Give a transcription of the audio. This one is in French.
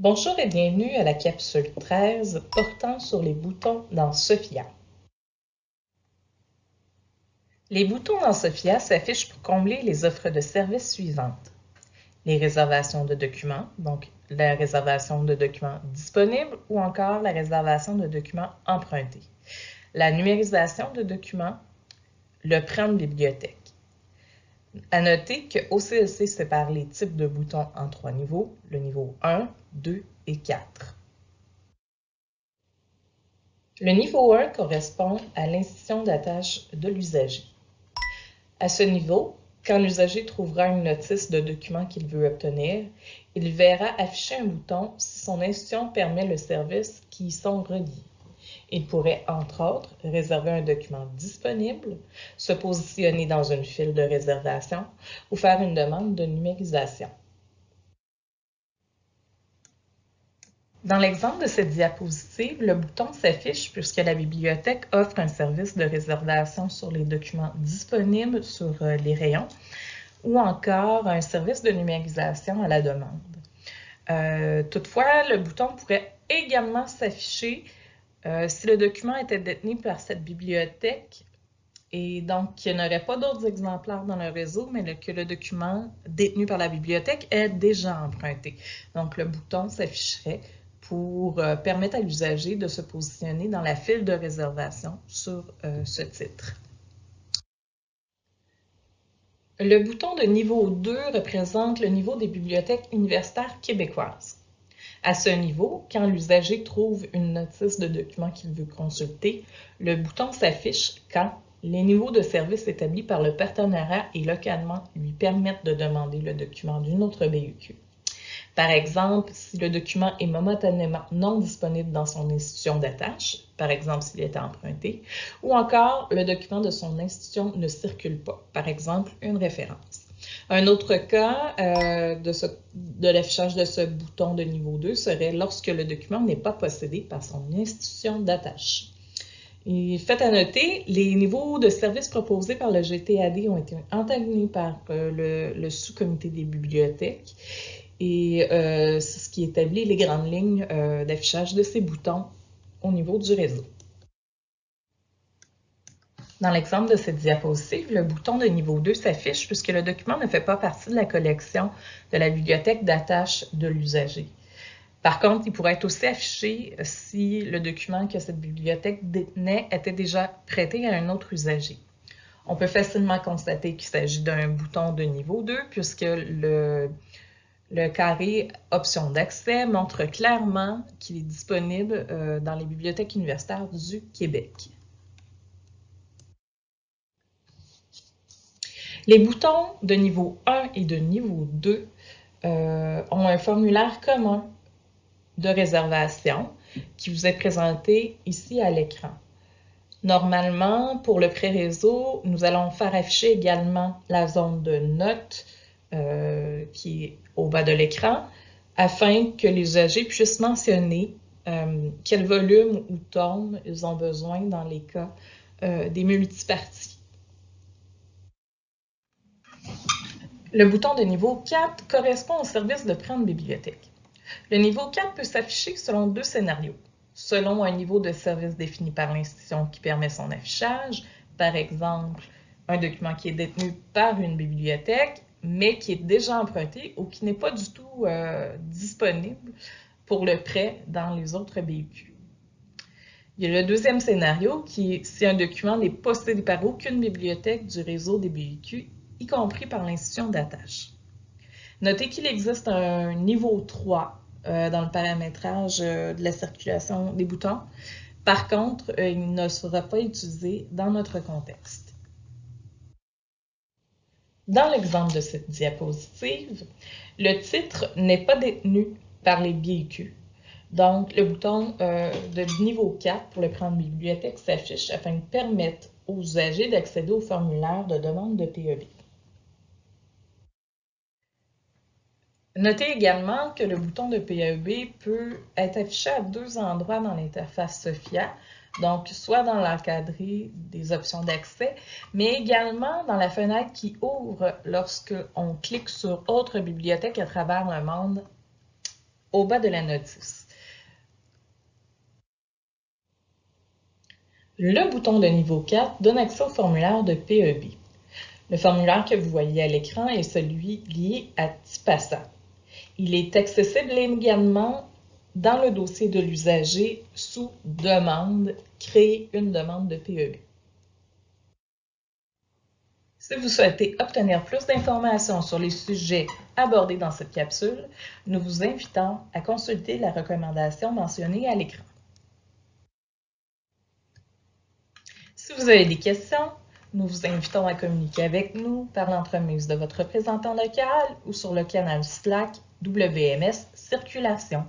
Bonjour et bienvenue à la capsule 13 portant sur les boutons dans Sophia. Les boutons dans Sophia s'affichent pour combler les offres de services suivantes. Les réservations de documents, donc la réservation de documents disponibles ou encore la réservation de documents empruntés. La numérisation de documents, le prendre bibliothèque. À noter que OCLC sépare les types de boutons en 3 niveaux, le niveau 1, 2 et 4. Le niveau 1 correspond à l'institution d'attache de l'usager. À ce niveau, quand l'usager trouvera une notice de document qu'il veut obtenir, il verra afficher un bouton si son institution permet le service qui y sont reliés. Il pourrait, entre autres, réserver un document disponible, se positionner dans une file de réservation ou faire une demande de numérisation. Dans l'exemple de cette diapositive, le bouton s'affiche puisque la bibliothèque offre un service de réservation sur les documents disponibles sur les rayons ou encore un service de numérisation à la demande. Toutefois, le bouton pourrait également s'afficher si le document était détenu par cette bibliothèque et donc qu'il n'y aurait pas d'autres exemplaires dans le réseau, mais que le document détenu par la bibliothèque est déjà emprunté. Donc, le bouton s'afficherait pour permettre à l'usager de se positionner dans la file de réservation sur ce titre. Le bouton de niveau 2 représente le niveau des bibliothèques universitaires québécoises. À ce niveau, quand l'usager trouve une notice de document qu'il veut consulter, le bouton s'affiche quand les niveaux de service établis par le partenariat et localement lui permettent de demander le document d'une autre BUQ. Par exemple, si le document est momentanément non disponible dans son institution d'attache, par exemple s'il est emprunté, ou encore le document de son institution ne circule pas, par exemple une référence. Un autre cas de l'affichage de ce bouton de niveau 2 serait lorsque le document n'est pas possédé par son institution d'attache. Et fait à noter, les niveaux de services proposés par le GTAD ont été entablés par le sous-comité des bibliothèques et c'est ce qui établit les grandes lignes d'affichage de ces boutons au niveau du réseau. Dans l'exemple de cette diapositive, le bouton de niveau 2 s'affiche puisque le document ne fait pas partie de la collection de la bibliothèque d'attache de l'usager. Par contre, il pourrait être aussi affiché si le document que cette bibliothèque détenait était déjà prêté à un autre usager. On peut facilement constater qu'il s'agit d'un bouton de niveau 2 puisque le carré Options d'accès montre clairement qu'il est disponible dans les bibliothèques universitaires du Québec. Les boutons de niveau 1 et de niveau 2 ont un formulaire commun de réservation qui vous est présenté ici à l'écran. Normalement, pour le pré-réseau, nous allons faire afficher également la zone de notes qui est au bas de l'écran afin que les usagers puissent mentionner quel volume ou tome ils ont besoin dans les cas des multiparties. Le bouton de niveau 4 correspond au service de prendre bibliothèque. Le niveau 4 peut s'afficher selon deux scénarios. Selon un niveau de service défini par l'institution qui permet son affichage, par exemple, un document qui est détenu par une bibliothèque, mais qui est déjà emprunté ou qui n'est pas du tout disponible pour le prêt dans les autres BUQ. Il y a le deuxième scénario qui est si un document n'est possédé par aucune bibliothèque du réseau des BUQ, y compris par l'institution d'attache. Notez qu'il existe un niveau 3 dans le paramétrage de la circulation des boutons. Par contre, il ne sera pas utilisé dans notre contexte. Dans l'exemple de cette diapositive, le titre n'est pas détenu par les BUQ. Donc, le bouton de niveau 4 pour le prendre bibliothèque s'affiche afin de permettre aux usagers d'accéder au formulaire de demande de PEB. Notez également que le bouton de PEB peut être affiché à deux endroits dans l'interface Sophia, donc soit dans l'encadré des options d'accès, mais également dans la fenêtre qui ouvre lorsque on clique sur « Autres bibliothèques à travers le monde » au bas de la notice. Le bouton de niveau 4 donne accès au formulaire de PEB. Le formulaire que vous voyez à l'écran est celui lié à TIPASA. Il est accessible également dans le dossier de l'usager sous « Demande »,« Créer une demande de PEB ». Si vous souhaitez obtenir plus d'informations sur les sujets abordés dans cette capsule, nous vous invitons à consulter la recommandation mentionnée à l'écran. Si vous avez des questions, nous vous invitons à communiquer avec nous par l'entremise de votre représentant local ou sur le canal Slack WMS Circulation.